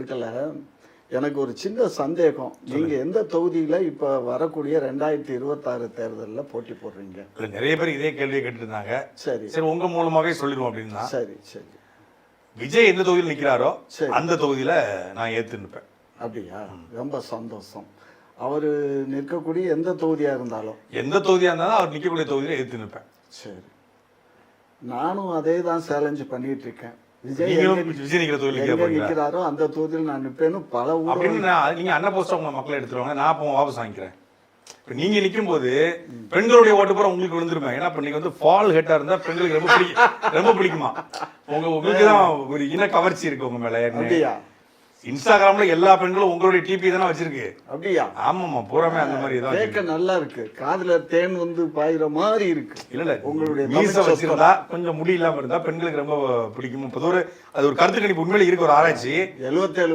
விஷயத்துல எனக்கு ஒரு சின்ன சந்தேகம். நீங்க எந்த தொகுதியில இப்ப வரக்கூடிய 2026 தேர்தல்ல போட்டி போடுறீங்க? நிறைய பேர் இதே கேள்வியை கேட்டு இருந்தாங்க. சரி சரி, உங்க மூலமாவே சொல்லிடுவோம் அப்படின்னா, சரி சரி. விஜய் எந்த தொகுதியில் நிக்கிறாரோ சரி. அந்த தொகுதியில நான் ஏத்து நிற்பேன். அப்படியா? ரொம்ப சந்தோஷம். அவரு நிற்கக்கூடிய எந்த தொகுதியா இருந்தாலும், எந்த தொகுதியா இருந்தாலும் அவர் நிக்கக்கூடிய தொகுதியில ஏத்து நிற்பேன். சரி. நானும் அதே தான் சேலஞ்சு பண்ணிட்டு இருக்கேன். விஜய் விஜய் நிக்கிற தொகுதியில் எங்க நிக்கிறாரோ அந்த தொகுதியில் நான் நிற்பேன்னு பல அப்படின்னு நீங்க அண்ணன் போஸ்ட் உங்க மக்களை எடுத்துருவாங்க, நான் அப்போ வாபஸ் வாங்கிக்கிறேன். இப்ப நீங்க நிக்கும் போது பெண்களுடைய ஓட்டு பூரா உங்களுக்கு விழுந்துருமே. ஏன்னா இப்ப நீங்க வந்து ஃபால் ஹெட்டா இருந்தா பெண்களுக்கு ரொம்ப பிடிக்குமா? உங்களுக்கு தான் ஒரு இன கவர்ச்சி இருக்கு உங்க மேல. அப்படியா? இன்ஸ்டாகிராம்ல எல்லா பெண்களும் உங்களுடைய டிபி தானே வச்சிருக்கு. அப்படியா? ஆமாமா, பூராமே அந்த மாதிரி தான் கேட்க நல்லா இருக்கு. காதுல தேன் வந்து பாயிற மாதிரி இருக்கு. இல்ல உங்களுடைய மீச வச்சிருந்தா கொஞ்சம் முடி இல்லாம இருந்தா பெண்களுக்கு ரொம்ப பிடிக்கும். அது ஒரு கருத்து கணிப்பு உண்மையில இருக்கு, ஒரு ஆராய்ச்சி. 77